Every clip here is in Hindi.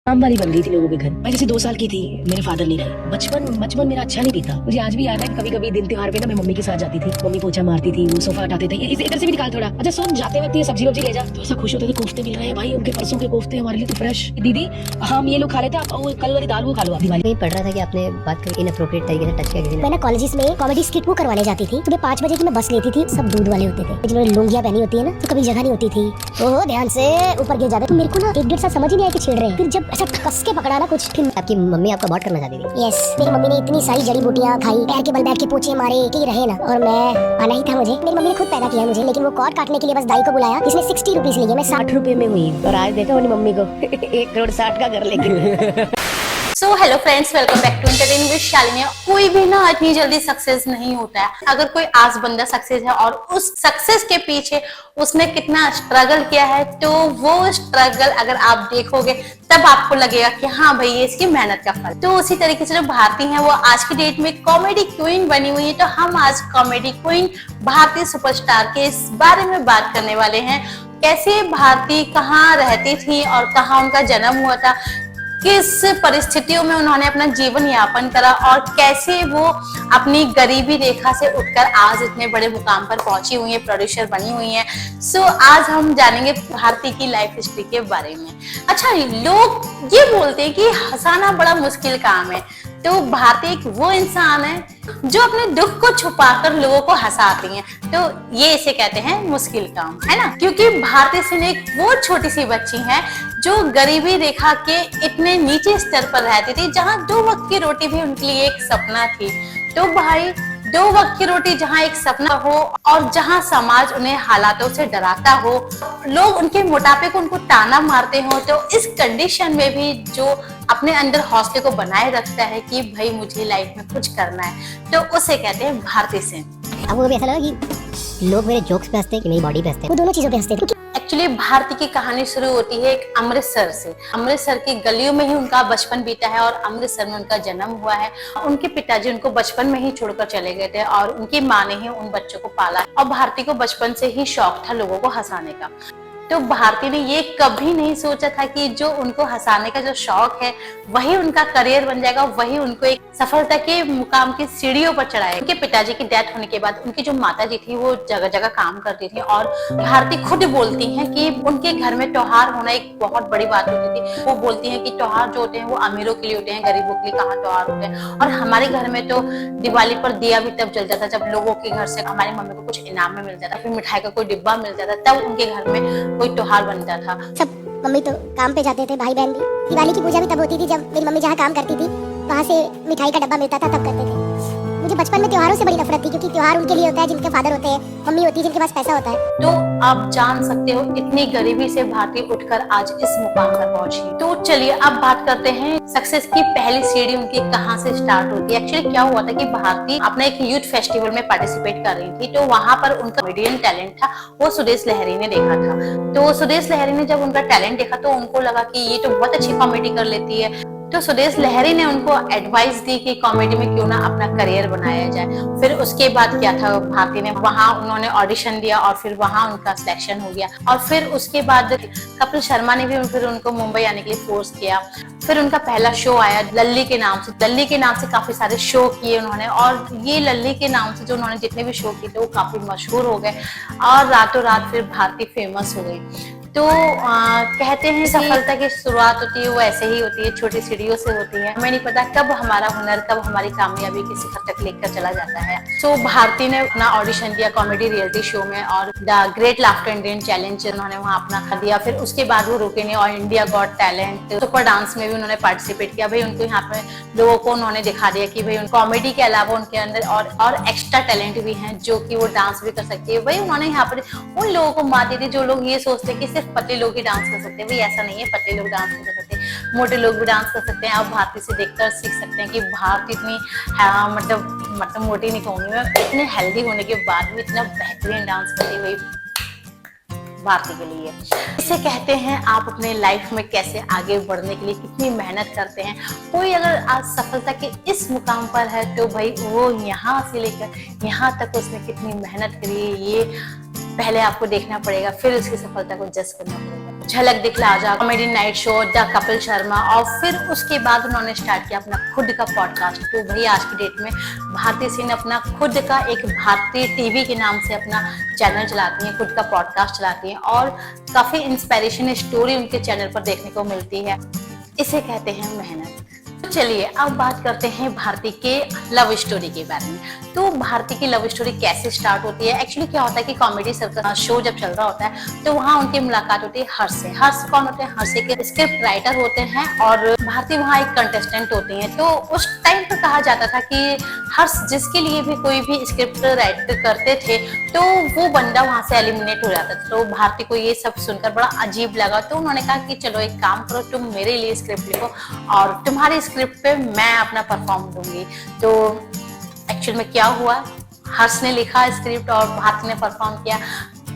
काम वाली बन गई थी लोगों के घर। मैं जैसे 2 साल की थी, मेरे फादर नहीं रहे। बचपन मेरा अच्छा नहीं बीता। मुझे आज भी याद है, कभी कभी दिन त्योहार पे ना मैं मम्मी के साथ जाती थी, मम्मी पोछा मारती थी, वो सोफा हटाते थे, इधर से भी निकाल थोड़ा, अच्छा सुन जाते वक्त ये सब्जी वब्जी ले जा, तो ऐसा खुश होते थे, कोफ्ते मिल रहे हैं भाई, उनके परसों के कोफ्ते हमारे लिए तो फ्रेश। दीदी हम ये लोग खा लेते, आप कल वाली दाल वो खा लो आप दिवाली। पढ़ रहा था कि आपने बात करके इनअप्रोप्रिएट तरीके से टच किया किसी ने। मैं ना कॉलेजेस में कॉमेडी स्किट वो करवाने जाती थी। सुबह 5 बजे की मैं बस लेती थी, सब दूध वाले होते थे, जिन्होंने लुंगियां पहनी होती है ना, तो कभी जगह नहीं होती थी, ओहो ध्यान से ऊपर गिर जाते। तो मेरे को ना 1-1.5 साल समझ ही नहीं आया कि छेड़ रहे हैं। फिर जब ऐसा कस के पकड़ा ना कुछ, फिर आपकी मम्मी आपका बहुत करना चाहती थी। यस, मेरी मम्मी ने इतनी सारी जड़ी बूटियां खाई, पैर के बल बैठ के पोछे मारे कि रहे ना, और मैं आना ही था मुझे। मेरी मम्मी ने खुद पैदा किया मुझे, लेकिन वो कॉर्ड काटने के लिए बस दाई को बुलाया, जिसने 60 रुपीस लिए, मैं 60 रुपए में हुई। और आज देखा अपनी मम्मी को 1 करोड़ 60 का घर लेके। So hello friends, welcome back to entertain with Shalini. कोई भी ना इतनी जल्दी सक्सेस नहीं होता है। अगर कोई आज बंदा सक्सेस है और उस सक्सेस के पीछे उसने कितना स्ट्रगल किया है, तो वो स्ट्रगल अगर आप देखोगे तब आपको लगेगा कि हाँ भाई ये इसकी मेहनत का फल। तो उसी तरीके से जो भारती है वो आज की डेट में कॉमेडी क्वीन बनी हुई है। तो हम आज कॉमेडी क्वीन भारती सुपरस्टार के इस बारे में बात करने वाले हैं। कैसे भारती कहाँ रहती थी और कहाँ उनका जन्म हुआ था, किस परिस्थितियों में उन्होंने अपना जीवन यापन करा और कैसे वो अपनी गरीबी रेखा से उठकर आज इतने बड़े मुकाम पर पहुंची हुई है, प्रोड्यूसर बनी हुई है। सो आज हम जानेंगे भारती की लाइफ हिस्ट्री के बारे में। अच्छा, लोग ये बोलते हैं कि हंसाना बड़ा मुश्किल काम है, तो भारती एक वो इंसान है जो अपने दुख को छुपाकर लोगों को हंसाती हैं। तो ये इसे कहते हैं मुश्किल काम, है ना। क्योंकि भारती सिंह एक वो छोटी सी बच्ची है जो गरीबी रेखा के इतने नीचे स्तर पर रहती थी, जहां 2 वक्त की रोटी भी उनके लिए एक सपना थी। तो भाई 2 वक्त की रोटी जहां एक सपना हो और जहां समाज उन्हें हालातों से डराता हो, लोग उनके मोटापे को उनको ताना मारते हो, तो इस कंडीशन में भी जो अपने अंदर हौसले को बनाए रखता है कि भाई मुझे लाइफ में कुछ करना है, तो उसे कहते हैं भारती सिंह। आपको कभी ऐसा लगा कि लोग मेरे जोक्स पे हंसते हैं कि मेरी बॉडी पे हंसते हैं? वो दोनों चीजों पे हंसते थे। एक्चुअली भारती की कहानी शुरू होती है एक अमृतसर से। अमृतसर की गलियों में ही उनका बचपन बीता है और अमृतसर में उनका जन्म हुआ है। उनके पिताजी उनको बचपन में ही छोड़कर चले गए थे और उनकी माँ ने ही उन बच्चों को पाला। और भारती को बचपन से ही शौक था लोगों को हंसाने का। तो भारती ने ये कभी नहीं सोचा था कि जो उनको हंसाने का जो शौक है वही उनका करियर बन जाएगा, वही उनको एक सफलता के मुकाम की सीढ़ियों पर चढ़ाएगा। उनके पिताजी की डेथ होने के बाद उनकी जो माताजी थी वो जगह जगह काम करती थी और भारती खुद बोलती हैं कि उनके घर में त्योहार होना एक बहुत बड़ी बात होती थी। वो बोलती हैं कि त्योहार जो होते हैं वो अमीरों के लिए होते हैं, गरीबों के लिए कहाँ त्योहार होते हैं। और हमारे घर में तो दिवाली पर दिया भी तब जल जाता जब लोगों के घर से हमारी मम्मी को कुछ इनाम में मिल जाता, फिर मिठाई का कोई डिब्बा मिल जाता, तब उनके घर में कोई त्योहार बनता था। सब मम्मी तो काम पे जाते थे, भाई बहन भी। दिवाली की पूजा भी तब होती थी जब मेरी मम्मी जहाँ काम करती थी वहाँ से मिठाई का डब्बा मिलता था, तब करते थे। मुझे बचपन में त्योहारों से बड़ी नफरत थी, क्योंकि त्योहार उनके लिए होता है जिनके फादर होते हैं, मम्मी होती है जिनके पास पैसा होता है। तो आप जान सकते हो इतनी गरीबी से भारती उठकर आज इस मुकाम पर पहुंची। तो चलिए अब बात करते हैं सक्सेस की पहली सीढ़ी उनकी कहाँ से स्टार्ट होती है। एक्चुअली क्या हुआ था कि भारती अपना एक यूथ फेस्टिवल में पार्टिसिपेट कर रही थी, तो वहां पर उनका कॉमेडियन टैलेंट था वो सुदेश लहरी ने देखा था। तो सुदेश लहरी ने जब उनका टैलेंट देखा तो उनको लगा कि ये तो बहुत अच्छी कॉमेडी कर लेती है। तो सुदेश लहरी ने उनको एडवाइस दी कि कॉमेडी में क्यों ना अपना करियर बनाया जाए। फिर उसके बाद क्या था, भारती ने वहां उन्होंने ऑडिशन दिया और फिर वहां उनका सिलेक्शन हो गया। और फिर उसके बाद कपिल शर्मा ने भी फिर उनको मुंबई आने के लिए फोर्स किया। फिर उनका पहला शो आया लल्ली के नाम से। लल्ली के नाम से काफी सारे शो किए उन्होंने और ये लल्ली के नाम से जो उन्होंने जितने भी शो किए थे वो काफी मशहूर हो गए और रातों रात फिर भारती फेमस हो गई। तो कहते हैं सफलता की शुरुआत होती है वो ऐसे ही होती है, छोटी सीढ़ियों से होती है। हमें नहीं पता कब हमारा हुनर, कब हमारी कामयाबी किसी हद तक लेकर चला जाता है। तो भारती ने अपना ऑडिशन दिया कॉमेडी रियलिटी शो में और the great laughter Indian challenge उन्होंने वहां अपना दिया। फिर उसके बाद वो रुके नहीं और India got talent, super dance में भी उन्होंने पार्टिसिपेट किया। भाई उनको यहाँ पे लोगों को उन्होंने दिखा दिया कि भाई कॉमेडी के अलावा उनके अंदर और एक्स्ट्रा टैलेंट भी है, जो कि वो डांस भी कर सकती है। भाई उन्होंने यहाँ पर उन लोगों को मात दी थी जो लोग ये सोचते हैं कि सिर्फ पतले लोग ही डांस कर सकते हैं। भाई ऐसा नहीं है, पतले लोग डांस कर सकते हैं, मोटे लोग भी डांस कर सकते हैं। आप भारती से देखकर सीख सकते हैं कि भारती इतनी मतलब मोटी नहीं कहूंगी मैं, इतने हेल्दी होने के बाद भी इतना बेहतरीन डांस करती हुई भारती के लिए। इसे कहते हैं आप अपने लाइफ में कैसे आगे बढ़ने के लिए कितनी मेहनत करते हैं। कोई अगर आज सफलता के इस मुकाम पर है तो भाई वो यहाँ से लेकर यहाँ तक उसने कितनी मेहनत करी है, ये पहले आपको देखना पड़ेगा, फिर उसकी सफलता को जज करना पड़ेगा। झलक दिखला जा, comedy night show, the Kapil Sharma, और फिर उसके बाद उन्होंने स्टार्ट किया अपना खुद का पॉडकास्ट। तो भाई आज की डेट में भारती सिंह अपना खुद का एक भारतीय टीवी के नाम से अपना चैनल चलाती हैं, खुद का पॉडकास्ट चलाती हैं, और काफी इंस्पिरेशन स्टोरी उनके चैनल पर देखने को मिलती है। इसे कहते हैं मेहनत। तो चलिए अब बात करते हैं भारती के लव स्टोरी के बारे में। तो भारती की लव स्टोरी कैसे स्टार्ट होती है? एक्चुअली क्या होता है कि कॉमेडी सर्कल शो जब चल रहा होता है तो वहाँ उनकी मुलाकात होती है हर्ष से। हर्ष कौन होते हैं? हर्ष के स्क्रिप्ट राइटर होते हैं और भारती वहाँ एक कंटेस्टेंट होती हैं। तो उस टाइम पर कहा जाता था कि हर्ष जिसके लिए भी कोई भी स्क्रिप्ट राइट करते थे तो वो बंदा वहाँ से एलिमिनेट हो जाता था। तो भारती को ये सब सुनकर बड़ा अजीब लगा, तो उन्होंने कहा कि चलो एक काम करो, तुम मेरे लिए स्क्रिप्ट लिखो और तुम्हारी स्क्रिप्ट पे मैं अपना परफॉर्म दूंगी। तो एक्चुअल में क्या हुआ, हर्ष ने लिखा स्क्रिप्ट और भारती ने परफॉर्म किया।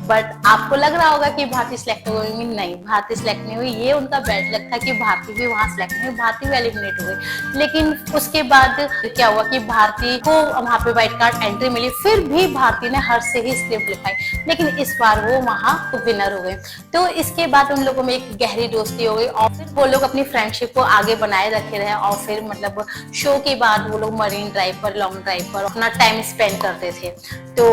बट आपको लग रहा होगा कि भारती सिलेक्ट हो गई, नहीं भारती सिलेक्ट नहीं हुई। ये उनका बैड लक था कि भारती भी वहां सिलेक्ट नहीं हुई, भारती भी एलिमिनेट हो गई। लेकिन उसके बाद क्या हुआ कि भारती को वहां पे व्हाइट कार्ड एंट्री मिली, फिर भी भारती ने हर्ष से ही स्क्रिप्ट लिखाई, लेकिन इस बार वो वहां विनर हो गए। तो इसके बाद उन लोगों में एक गहरी दोस्ती हो गई और फिर वो लोग अपनी फ्रेंडशिप को आगे बनाए रखे रहे। और फिर मतलब शो के बाद वो लोग मरीन ड्राइव पर, लॉन्ग ड्राइव पर अपना टाइम स्पेंड करते थे। तो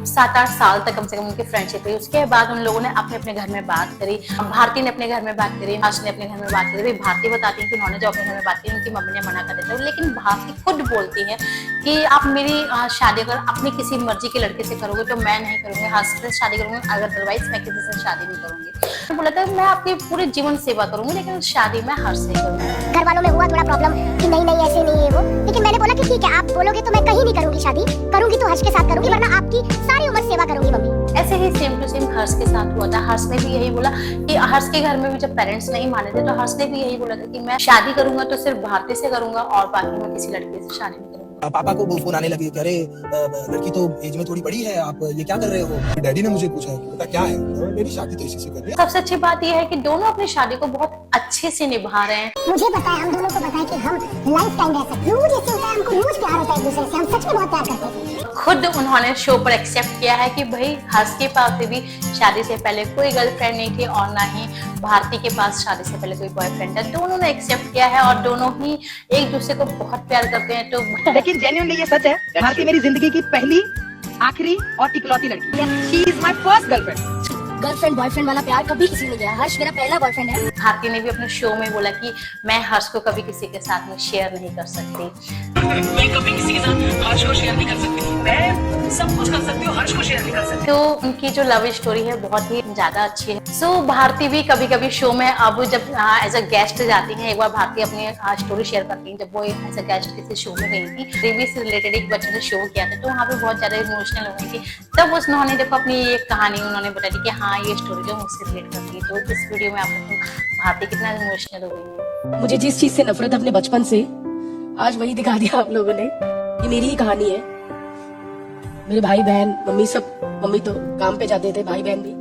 7-8 साल तक कम से कम उनकी फ्रेंडशिप रही। उसके बाद उन लोगों ने अपने अपने घर में बात करी, भारती ने अपने घर में बात करी, हर्ष ने अपने घर में बात करी। भारती बताती है कि उन्होंने जो अपने घर में बात की उनकी मम्मी ने मना कर देता है, लेकिन भारती खुद बोलती है कि आप मेरी शादी अगर अपनी किसी मर्जी के लड़के से करोगे तो मैं नहीं करूंगी, हर्ष से शादी करूंगी, अगर अदरवाइज मैं किसी से शादी नहीं करूंगी। तो बोला था मैं आपकी पूरे जीवन सेवा करूंगी लेकिन शादी मैं हर्ष से करूंगी। घर वालों में हुआ थोड़ा प्रॉब्लम कि नहीं ऐसे नहीं है वो, लेकिन मैंने बोला कि ठीक है आप बोलोगे तो मैं कहीं नहीं करूंगी शादी, करूंगी तो हर्ष के साथ करूंगी, वरना आपकी सारी उम्र सेवा करूंगी मम्मी। ऐसे ही सेम टू सेम हर्ष के साथ हुआ था। हर्ष ने भी यही बोला कि हर्ष के घर में भी जब पेरेंट्स नहीं माने थे तो हर्ष ने भी यही बोला था कि मैं शादी करूंगा तो सिर्फ भारती से करूंगा और बाकी मैं किसी लड़के से शादी नहीं करूंगा। पापा को वो फोन आने लगे, अरे लड़की तो एज में थोड़ी बड़ी है, आप ये क्या कर रहे हो? डैडी ने मुझे पूछा बेटा क्या है, मेरी शादी तो इसी से करनी है। सबसे अच्छी बात यह है कि दोनों अपनी शादी को बहुत अच्छे से निभा रहे हैं। मुझे पता है, हम दोनों को पता है कि हम लाइफ टाइम रह सकते हैं। रोज ऐसे होता है, हमको रोज प्यार होता है एक दूसरे से, हम सच में बहुत प्यार करते हैं। खुद उन्होंने शो पर एक्सेप्ट किया है कि भाई हर्ष के पास भी शादी से पहले कोई गर्लफ्रेंड नहीं थी और ना ही भारती के पास शादी से पहले कोई बॉयफ्रेंड था। दोनों ने एक्सेप्ट किया है और दोनों ही एक दूसरे को बहुत प्यार करते हैं। तो लेकिन जेन्युइनली ये सच है, भारती मेरी जिंदगी की पहली, आखिरी और इकलौती लड़की है। She is my first girlfriend. Girlfriend boyfriend वाला प्यार कभी किसी ने किया, हर्ष मेरा पहला बॉयफ्रेंड है। भारती ने भी अपने शो में बोला कि मैं हर्ष को कभी किसी के साथ में शेयर नहीं कर सकती। मैं कभी किसी के साथ हर्ष को शेयर नहीं कर सकती, मैं सब कुछ कर सकती हूँ, हर्ष को शेयर नहीं कर सकती। तो उनकी जो लव स्टोरी है बहुत ही ज्यादा अच्छी है। सो भारती भी कभी कभी शो में अब जब एज अ गेस्ट जाती हैं, एक बार भारती अपनी स्टोरी शेयर करती हैं जब वो एज अ गेस्ट किसी शो में गई थी, टीवी से रिलेटेड एक बच्चे ने शो किया था तो वहाँ पे बहुत ज्यादा इमोशनल हो गई थी। तब उन्होंने देखो अपनी ये कहानी उन्होंने बताई कि हाँ ये स्टोरी जो मुझसे रिलेट करती है। तो इस वीडियो में आप भारती कितना इमोशनल हो गई है। मुझे जिस चीज से नफरत अपने बचपन से, आज वही दिखा दिया आप लोगों ने। ये मेरी ही कहानी है। मेरे भाई बहन, मम्मी सब, मम्मी तो काम पे जाते थे, भाई बहन भी।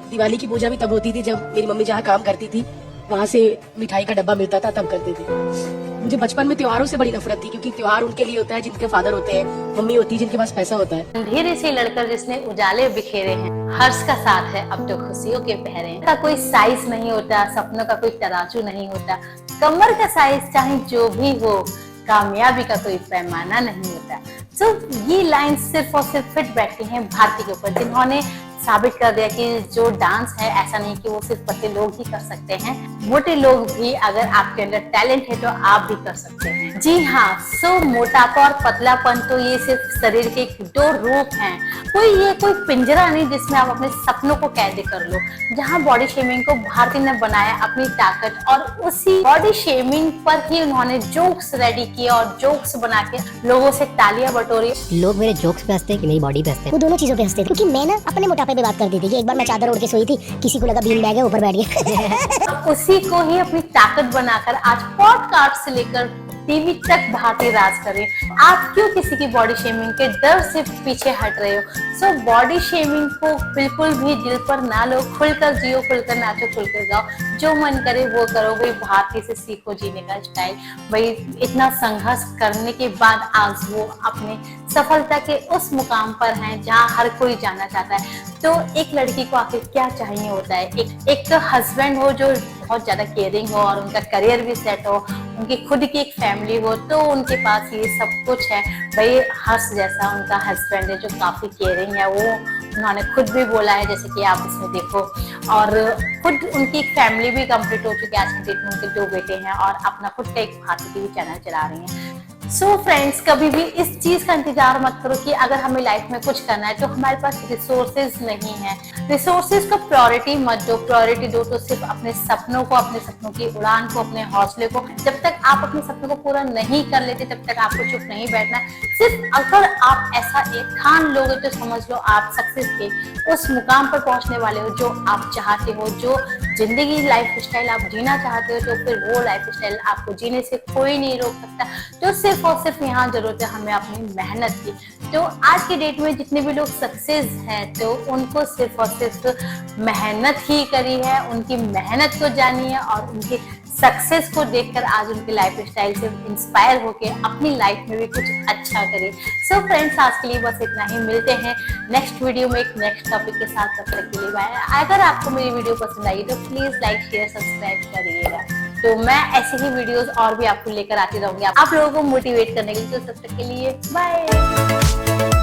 दिवाली की पूजा भी तब होती थी जब मेरी मम्मी जहाँ काम करती थी वहां से मिठाई का डब्बा मिलता था, तब करते थे। मुझे बचपन में त्योहारों से बड़ी नफरत थी क्योंकि त्योहार उनके लिए होता है जिनके फादर होते हैं, मम्मी होती है जिनके पास पैसा होता है। अंधेरे से लड़कर जिसने उजाले बिखेरे हैं, हर्ष का साथ है अब तो खुशियों के पहरे हैं। का कोई साइज नहीं होता, सपनों का कोई तराजू नहीं होता, कमर का साइज चाहे जो भी हो, कामयाबी का कोई पैमाना नहीं होता। तो ये लाइन सिर्फ और सिर्फ फिट बैठती हैं भारती के ऊपर, जिन्होंने साबित कर दिया कि जो डांस है ऐसा नहीं कि वो सिर्फ पतले लोग ही कर सकते हैं, मोटे लोग भी, अगर आपके अंदर टैलेंट है तो आप भी कर सकते हैं। जी हाँ, सो मोटापा और पतलापन तो ये सिर्फ शरीर के दो रूप हैं, कोई पिंजरा नहीं जिसमें आप अपने सपनों को कैद कर लो। जहाँ बॉडी शेमिंग को भारती ने बनाया अपनी ताकत, और उसी बॉडी शेमिंग पर ही उन्होंने जोक्स रेडी किए और जोक्स बना के लोगों से तालियां बटोरी। लोग मेरे जोक्स पे हंसते हैं कि मेरी बॉडी पे हंसते हैं? वो दोनों चीजों पे हंसते थे क्योंकि मैं ना अपने मोटापे पे बात कर दी थी कि एक बार मैं चादर ओढ़ के सोई थी, किसी को लगा बीन बैग है, ऊपर बैठ गया। उसी को ही अपनी ताकत बनाकर आज पॉडकास्ट से लेकर टीवी तक भारती राज कर रही है। आप क्यों किसी की बॉडी शेमिंग के डर से पीछे हट रहे हो? सो बॉडी शेमिंग को बिल्कुल भी दिल पर ना लो, खुलकर जियो, खुलकर नाचो, खुलकर गाओ, जो मन करे वो करो। वही भारती से सीखो जीने का स्टाइल। वही इतना संघर्ष करने के बाद आज वो अपने सफलता के उस मुकाम पर हैं जहाँ हर कोई जाना चाहता है। तो एक लड़की को आखिर क्या चाहिए होता है? एक हस्बैंड हो जो बहुत ज्यादा केयरिंग हो और उनका करियर भी सेट हो, उनकी खुद की एक फैमिली हो, तो उनके पास ये सब कुछ है। भाई हर्ष जैसा उनका हस्बैंड है जो काफी केयरिंग है, वो उन्होंने खुद भी बोला है, जैसे कि आप इसमें देखो। और खुद उनकी एक फैमिली भी कंप्लीट हो चुकी है आज के डेट में, उनके 2 बेटे हैं और अपना खुद का एक भारती टीवी चैनल चला रही हैं। सो फ्रेंड्स, कभी भी इस चीज का इंतजार मत करो कि अगर हमें लाइफ में कुछ करना है तो हमारे पास रिसोर्सेज नहीं है। रिसोर्सेज को प्रायोरिटी मत दो, प्रायोरिटी दो तो सिर्फ अपने सपनों को, अपने सपनों की उड़ान को, अपने हौसले को। जब तक आप अपने सपनों को पूरा नहीं कर लेते तब तक आपको चुप नहीं बैठना है। सिर्फ अगर आप ऐसा एक ठान लोगे तो समझ लो आप सक्सेस के उस मुकाम पर पहुंचने वाले हो जो आप चाहते हो। जो जिंदगी लाइफ स्टाइल आप जीना चाहते हो तो फिर वो लाइफ स्टाइल आपको जीने से कोई नहीं रोक सकता। तो सिर्फ और सिर्फ यहाँ जरूरत है हमें अपनी मेहनत की। तो आज के डेट में जितने भी लोग सक्सेस हैं तो उनको सिर्फ और सिर्फ मेहनत ही करी है, उनकी मेहनत को जानी है और उनकी सक्सेस को देखकर आज उनके लाइफ स्टाइल से इंस्पायर होके अपनी लाइफ में भी कुछ अच्छा करें। सो फ्रेंड्स, आज के लिए बस इतना ही। मिलते हैं नेक्स्ट वीडियो में एक नेक्स्ट टॉपिक के साथ। तब तक के लिए बाय। अगर आपको मेरी वीडियो पसंद आई तो प्लीज लाइक, शेयर, सब्सक्राइब करिएगा। तो मैं ऐसे ही वीडियोस और भी आपको लेकर आती रहूंगी आप लोगों को मोटिवेट करने के लिए। तो तब तक के लिए बाय।